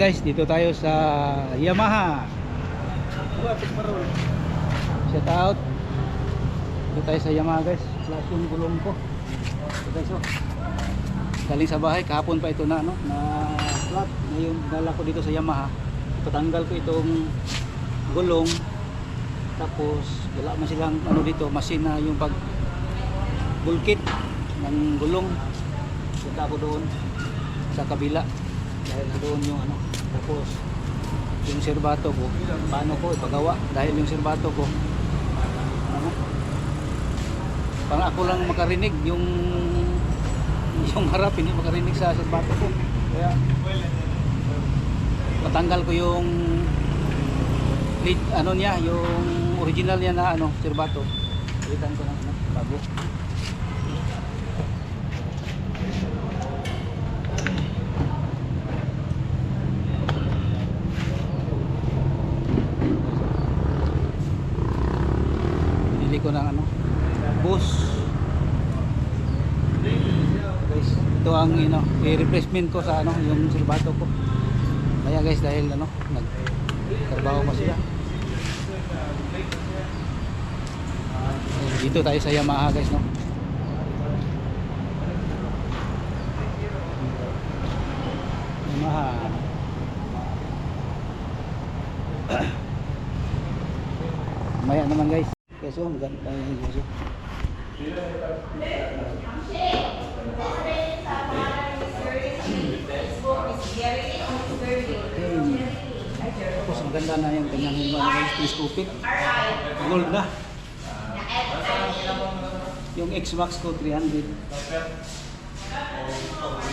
guys, dito tayo sa Yamaha. Shout out. Dito tayo sa Yamaha guys. Flash yung gulong ko. Ito guys, oh. Galing sa bahay, kahapon pa ito na flat. Ngayon dala ko dito sa Yamaha. Patanggal ko itong gulong. Tapos wala man silang dito, machine na yung pag bulkit ng gulong. Punta ako doon sa kabila dahil doon yung tapos yung serbato ko paano ko ipagawa dahil yung serbato ko parang ako lang makarinig yung harap hindi makarinig sa serbato ko, kaya patanggal ko yung lead niya, yung original niya na serbato, palitan ko ng bago. Ko ng bus guys, ito ang i-replacement ko sa yung silbato ko, kaya guys dahil nagtrabaho pa siya. Dito tayo sa Yamaha guys, no. Yamaha maya naman guys. So, maganda yung gusto. Tapos maganda na yung kanyang telescopic. Gold na. Yung X-Max ko 300.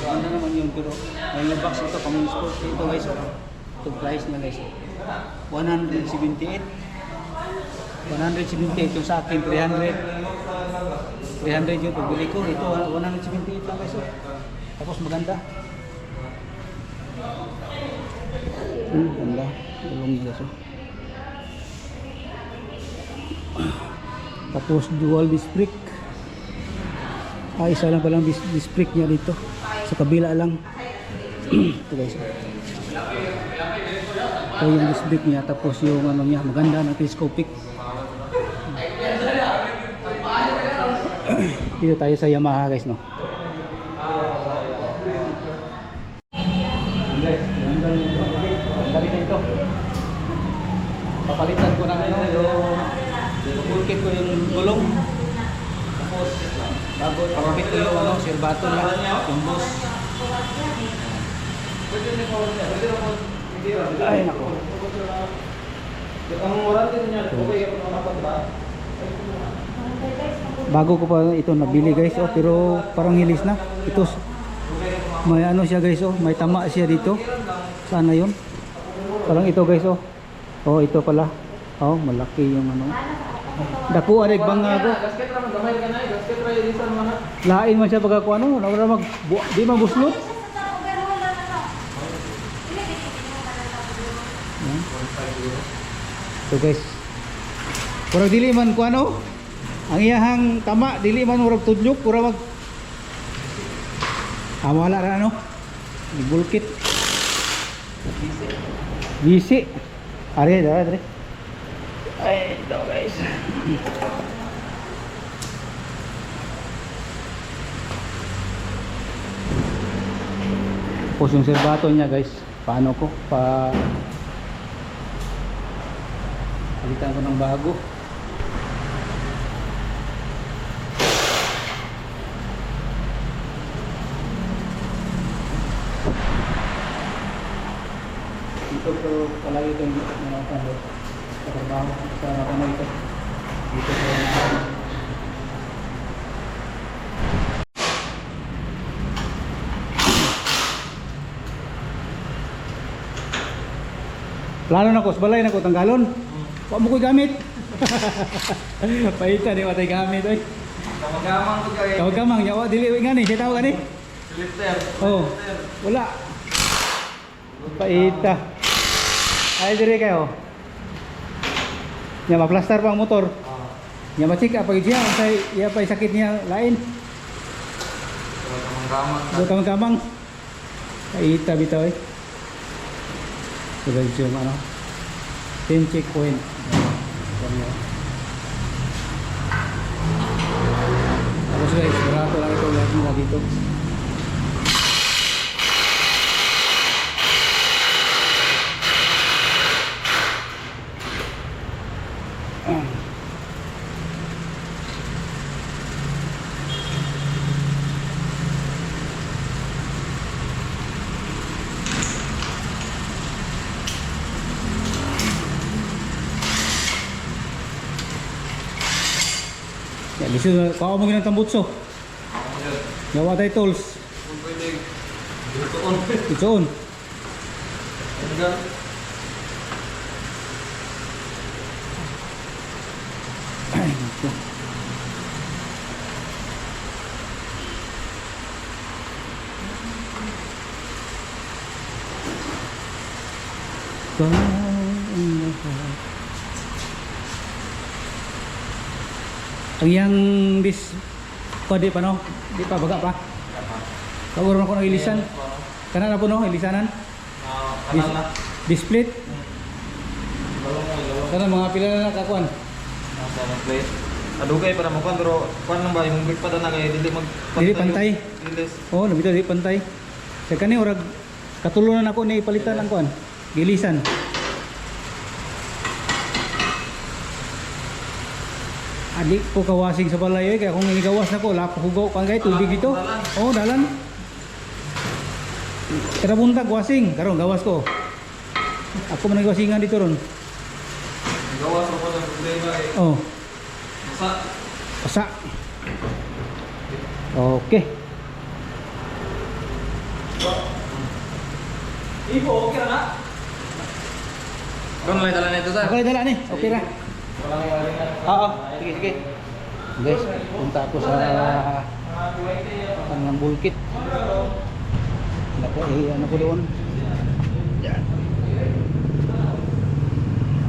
Maganda naman yun, pero yung box ito, Camino Sport ito guys. Ito price niya guys. 178 yung sa akin 300 yung pagbili ko, ito 178 lang guys. Tapos maganda, ganda tulong niya guys. Tapos dual disc brake, isa lang palang disc brake niya dito sa kabila lang. Ito guys, ito yung disc brake niya, tapos yung niya maganda na telescopic. Dito tayo sa Yamaha guys, no. Guys, dali dito. Papalitan ko ng yung bulkit ko yung gulong. Tapos bago papapit ko yung serbato niya, yung bus. Ay nako. Ang warranty niya, okay ako makapat ba? Bago ko pa ito nabili guys, pero parang hilis na. Ito may siya guys, may tama siya dito. Sana yun. Parang ito guys, ito pala. Malaki yung Dako arek bang ako. Lain man siya pagka ko wala di mabuslot. So guys, kurang dili man ko ang iyahang tama, dili man murag tudlok, pura mag wala ra bulkit bisi are ay ito guys. Tapos yung serbato niya guys, paano ko palitan ko ng bago. Ito palagi itong sa trabaho sa ito dito sa plano na ko, balay na ko tanggalon. Wa mo ko gamit. Paita di matay gamit oy. Tawag-gamang ko kay. Tawag-gamang yawa dili ngani, siya tawag ani. Lifter. Wala. Paita. Ay dire kayo. Nya ma-plaster pa ang motor. Nya ma-check up pag siya say iya pa sakit niya lain. Tawag-gamang. Paita bitaw eh. So guys, yung ano, 10 checkpoint. Tapos guys, barato lang ito lahat nila dito. Ya, liso kau mo ginang tambutso. Gawa tayo tools. Itoon. Ay, ito. Ang yang dis ko di pa no? Di pa baga pa. Kawuro ko ng ilisan. Kana na po no, ilisanan. Displit. Kana mga pila na nakakuan. Nasa plate. Adugay para mo kan pero kuan lang ba imong break pa na kay dili mag Dili pantay. Release. Oh, nabito di pantay. Sa kani urag katulunan ako ni palitan ang kuan. Gilisan. Adik ko kawasing sa balay kaya kung inigawas na ko lapo hugaw kan kay tubig dito. Oh, dalan. Kada buntag wasing karon gawas ko. Ako man nagawasingan dito ron. Gawas ko ng problema eh. Oh, Sa pasa. Okay. Ipo okay na. Kon may dala nito sa. Ako dala ni. Okay ra. Wala kay wala. Oo, sige sige. Guys, punta ako sa Tanang Bulkit. Nako ano ko doon. Yan.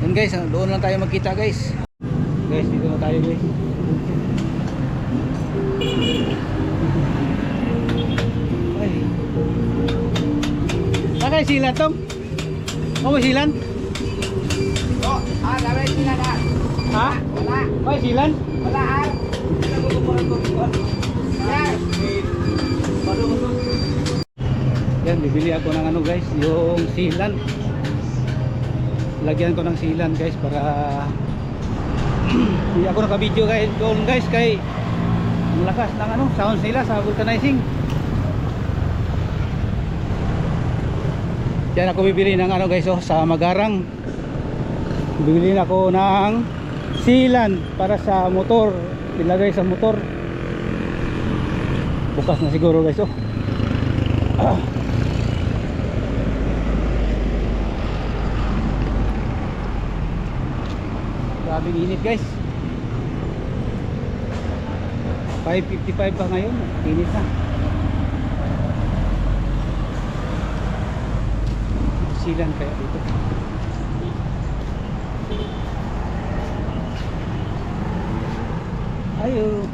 Yan guys, doon lang tayo magkita guys. Guys, dito na tayo guys. Ay. Nakay sila tong. Mo silan? Oh, dami sila na. Ha? Wala. May silan? Wala ay. Yes. Yan, bibili ako ng ano guys, yung silan. Lagyan ko ng silan guys para hindi ako naka-video guys doon guys kay ang lakas ng ano, sounds nila sa vulcanizing. Yan ako bibili ng ano guys oh, sa Magarang. Bibili ako ng silan para sa motor, ilagay sa motor. Bukas na siguro guys oh. Grabe init guys. 5:55 pa ngayon, init na. Silan kaya dito. Ayo.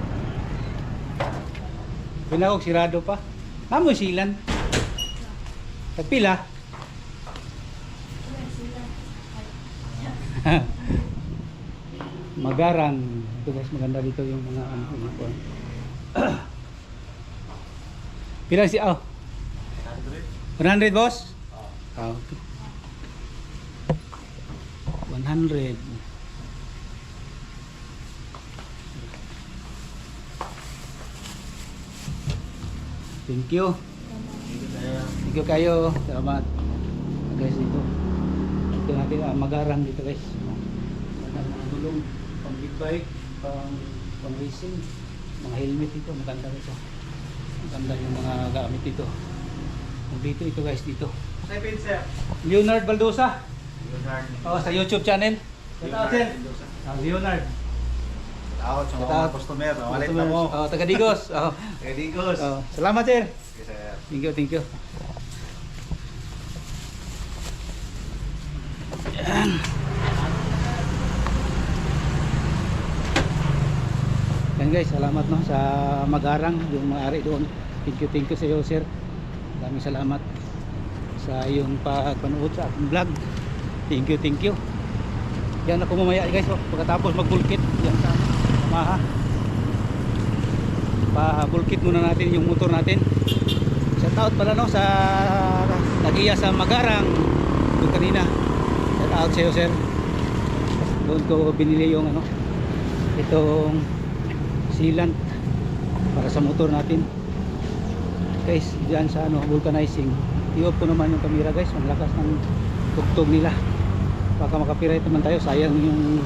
Pinakog sirado pa. Amo silan. Tagpila. Magarang. Ito guys, maganda dito yung mga ano ko. Pila si 100 boss? Okay. 100. Thank you. Thank you kayo. Salamat. Guys dito. Ito natin Magarang dito guys. Mga gulong, pang big bike, pang racing, mga helmet dito, maganda ito. Maganda yung mga gamit dito. Dito ito guys dito. Sa pin sir. Leonard Baldosa. Leonard. Oh, sa YouTube channel. Shout out sir. Leonard. Out sa Shout mga out. customer. Walit na mo. Oh, taga Digos. Oh. Redigos. Oh, salamat sir. Okay sir. Thank you, thank you. Yan. Yan guys, salamat no sa Magarang, yung may-ari doon. Thank you sa iyo sir. Maraming salamat sa iyong pagpanood sa aking vlog. Thank you, thank you. Yan ako mamaya guys, oh. Pagkatapos mag-bulkit, yan sa Yamaha. Pa-bulkit muna natin yung motor natin. Shout out pala no sa Tagiya sa Magarang. Doon kanina. Shout out sa iyo, sir. Doon ko binili yung ano, itong sealant para sa motor natin. Guys, diyan sa ano, vulcanizing. I-off ko naman yung camera guys, ang lakas ng tugtog nila. Baka makapiright naman tayo, sayang yung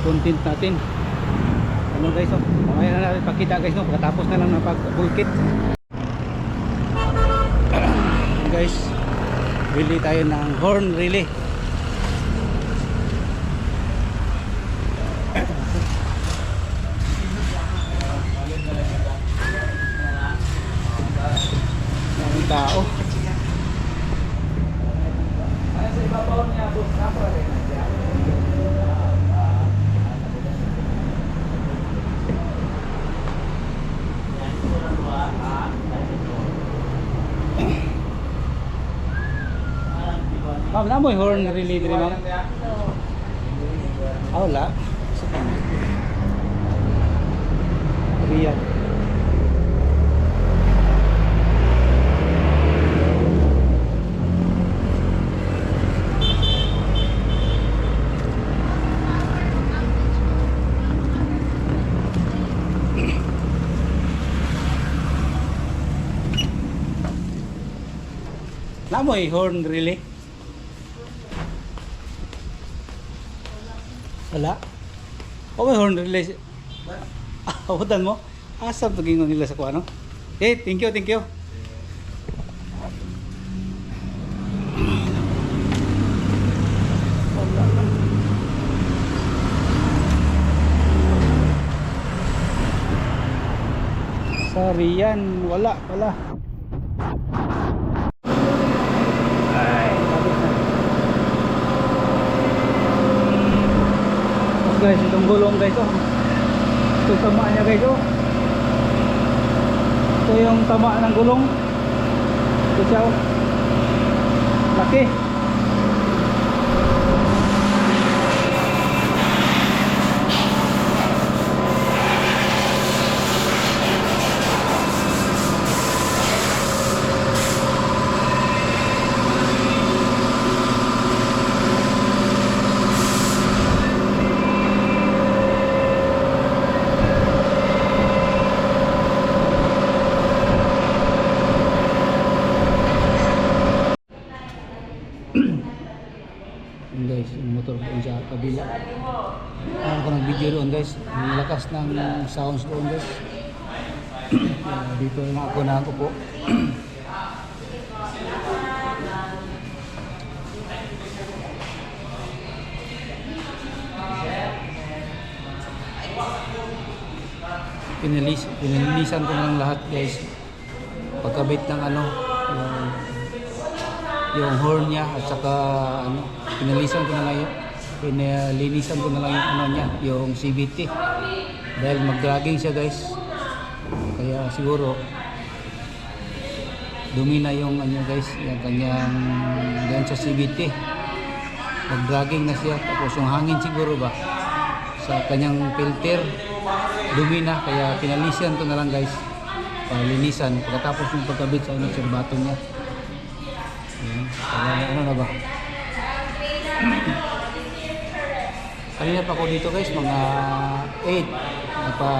content natin. Ano guys, oh, mamaya na natin pakita guys, no, pagkatapos na lang ng pag-bulkit. Guys, bili tayo ng horn relay. Daming tao. Ma'am, namoy horn relay diri ma'am? Ah, wala. Riyan. Namoy horn relay? Wala. O may horn relay. Awadan mo. Asam pagingon nila sa kuano. Okay, thank you, thank you. Sa Riyan, wala pala. Ay, tapos na. Guys, itong gulong guys, oh. Ito yung tama niya guys, oh. Ito yung tama ng gulong. Ito siya, oh. Laki. Guys, yung motor doon sa kabila. Ako ko ng video doon guys. Ang lakas ng sounds doon guys. Dito lang ako na po. Pinilinisan ko na lang lahat guys. Pagkabit ng ano, yung horn niya at saka ano, pinalisan ko na lang yun, pinalinisan ko na lang yung ano niya, yung CVT dahil mag-dragging siya guys, kaya siguro dumi na yung ano guys, yung kanyang dyan sa CVT, mag-dragging na siya, tapos yung hangin siguro ba sa kanyang filter dumi na, kaya pinalisan ko na lang guys, palinisan pagkatapos yung pagkabit sa ano, serbato niya. Ano na ba? Kanina pa ako dito guys, mga 8 napa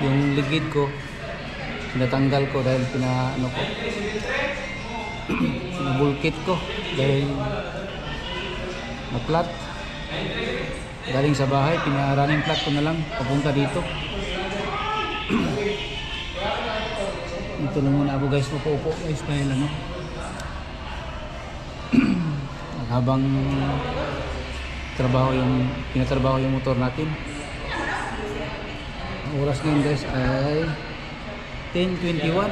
yung ligid ko natanggal ko dahil ano ko pinabulkit ko dahil na-flat galing sa bahay, pinarunning flat ko na lang papunta dito. Ito lang muna ako guys, upo guys dahil ano habang pinatrabaho yung motor natin. Ang oras ngayon guys ay 10:21.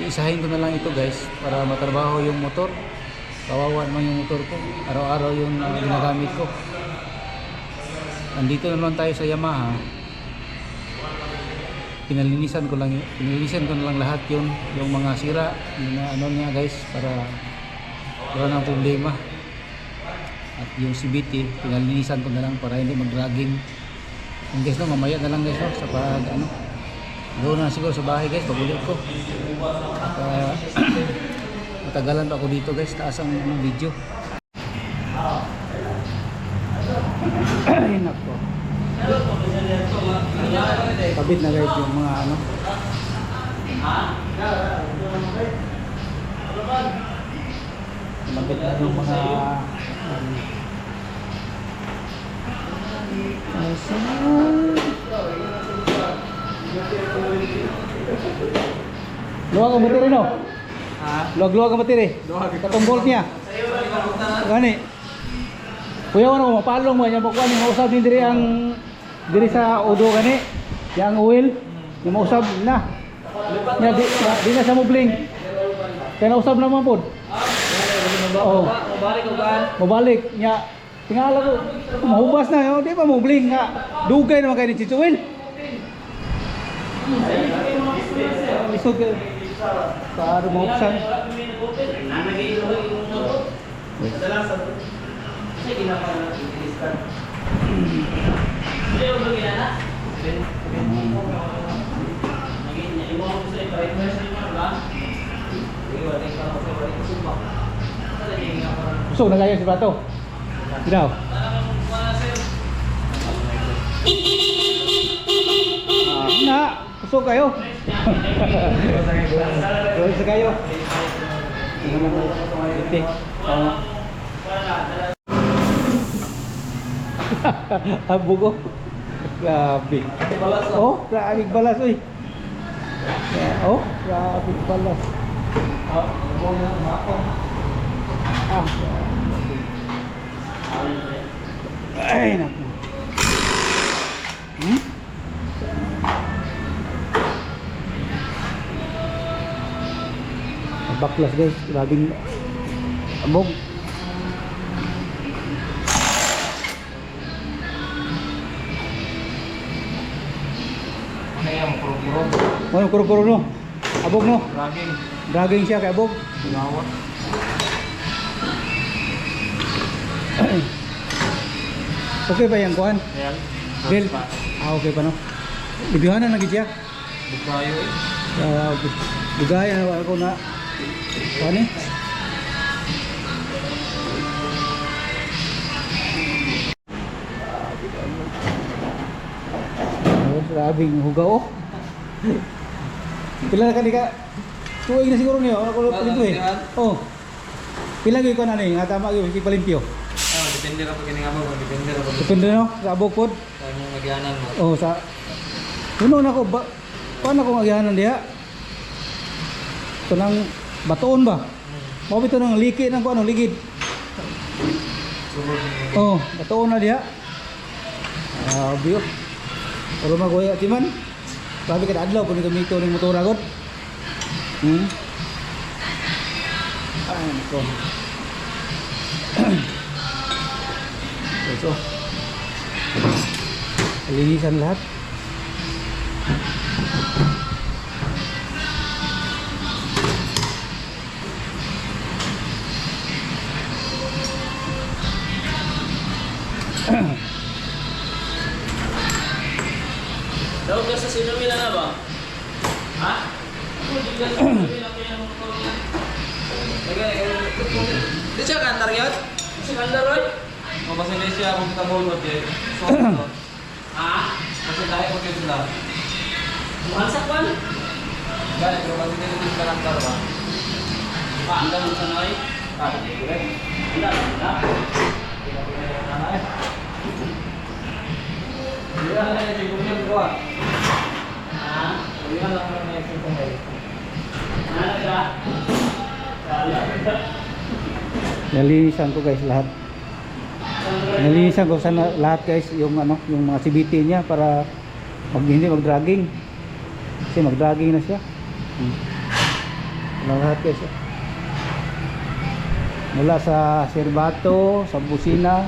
Iisahin ko na lang ito guys para matrabaho yung motor. Kawawa naman yung motor ko, araw-araw yung ginagamit ko. Nandito naman tayo sa Yamaha. pinalinisan ko na lang lahat yung mga sira, yung mga ano niya guys, para wala nang problema. At yung CBT pinalinisan ko na lang para hindi mag-dragging. Yung guys no, mamaya na lang guys no, sa pag ano, doon na siguro sa bahay guys, pagulit ko. At matagalan pa ako dito guys, taas ang video. Ay nako, kabit na guys yung mga ano, kabit na yung mga luwag ang matiri no? Luwag ang matiri katong bolt niya gani kuya ano mapalong mo niya makuha ni mausap ni diri ang diri sa udo gani yang oil ni mausap na niya di na sa mubling kaya nausap naman po oh mabalik niya tingala ko mahubas na di ba mubling nga dugay naman kayo ni Chichuel isog para maupsan so nagayon si Bato daw na kusog kayo kusog kayo abugo grabe oh grabe balas uy oh grabe balas ay naku baklas guys, grabing abog ano yung kuro-kuro no? Abog no? Dragging siya kay abog okay ba yung kuhan? Belt? Okay pa no? Ibihanan na gid siya? Bugayo bugayan ako na kuhan eh grabing hugaw oh pila na ka tuig na siguro niyo ako pala eh oh pila gyud ko na ni nga tama gyud palimpyo Depende ra pag ginangabog, depende no sa abog pod sa imong magyanan mo. oh sa kuno na ko ba paano ko magyanan diha ito nang batoon ba mo bito nang liki nang kuno ligid oh batoon na diha biyo pero magoya timan sabi ka adlaw kung gamito ng motor agad ay nako so linisan lahat daw ka sa sinumila na ba? Ha? Ako di ka sa sinumila ko yung motor niya. Di siya kantar yun? Si kantar Roy? O kasi hindi siya kung tamulot eh. So, Ha? kasi tayo ko kayo sila. Buhansak man? Gani, pero kasi hindi sila kantar ba? Paanda mo sa Noy? Anda, anda. Iya, ada di kumil ko ah. Ha? Iya lang lang na yung kumil. Ano siya? nalinisan ko guys lahat nalinisan ko sana lahat guys yung ano yung mga CBT niya para hindi mag-dragging kasi mag-dragging na siya lahat guys mula sa serbato sa busina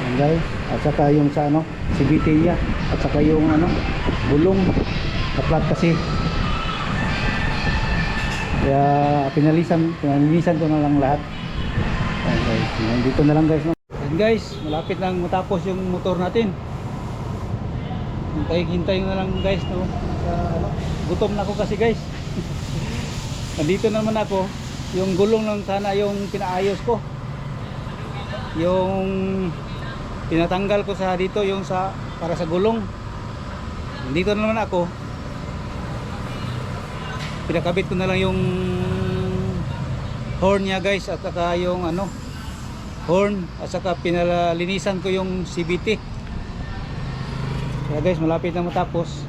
yan guys at saka yung sa ano CBT niya at saka yung ano gulong kaplat kasi. Kaya pinalinisan ko na lang lahat. Ayan guys, nandito na lang guys, no? Ayan guys, malapit nang matapos yung motor natin. Hintay na lang guys, no? Gutom na ako kasi guys. Nandito naman ako. Yung gulong lang sana yung pinaayos ko. Yung pinatanggal ko sa dito yung para sa gulong. Nandito naman ako. Pinakabit ko na lang yung horn niya guys, at saka yung horn, at saka pinalinisan ko yung CVT. Kaya guys, malapit na matapos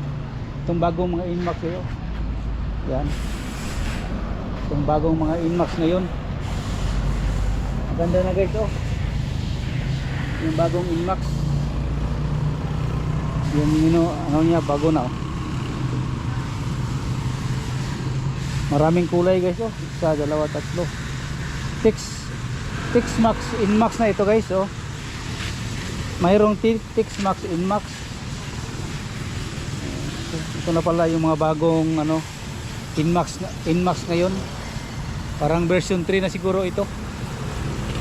itong bagong mga Inmax ngayon. Yan, itong bagong mga Inmax ngayon. Maganda na guys, oh, yung bagong Inmax. Yung ano niya, bago na, oh. Maraming kulay guys, oh. Isa, dalawa, tatlo. 6 Max Inmax na ito guys, oh. Mayroong 6 Max Inmax. Ito na pala yung mga bagong Inmax ngayon. Parang version 3 na siguro ito.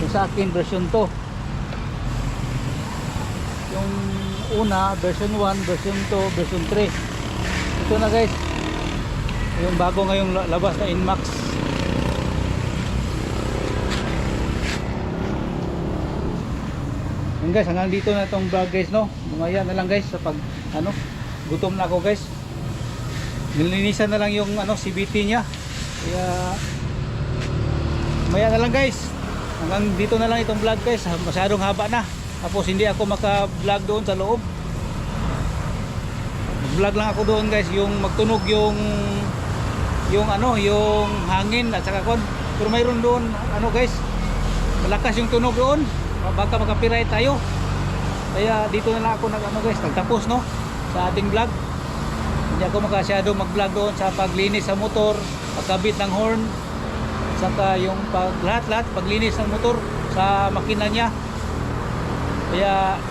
Yung sa akin version 2. Yung una version 1, version 2, version 3. Ito na guys, yung bago ngayong labas na Inmax. Yan guys, hanggang dito na itong vlog guys, no? Mamaya na lang guys, sa pag gutom na ako guys. Nilinisan na lang yung CVT nya. Kaya mamaya na lang guys. Hanggang dito na lang itong vlog guys. Masyadong haba na. Tapos hindi ako maka-vlog doon sa loob. Vlog lang ako doon guys, yung magtunog yung hangin at saka kon. Pero mayroon doon guys, malakas yung tunog doon. Baka maka-copyright tayo. Kaya dito na lang ako guys, nagtapos no sa ating vlog. Hindi ako makasyado mag-vlog doon sa paglinis sa motor, pagkabit ng horn, saka yung lahat paglinis ng motor sa makina niya. Kaya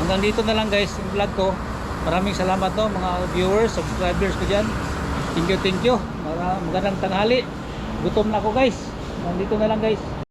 hanggang dito na lang guys yung vlog ko. Maraming salamat no mga viewers, subscribers ko dyan. Thank you. Magandang tanghali. Gutom na ako guys. Nandito na lang guys.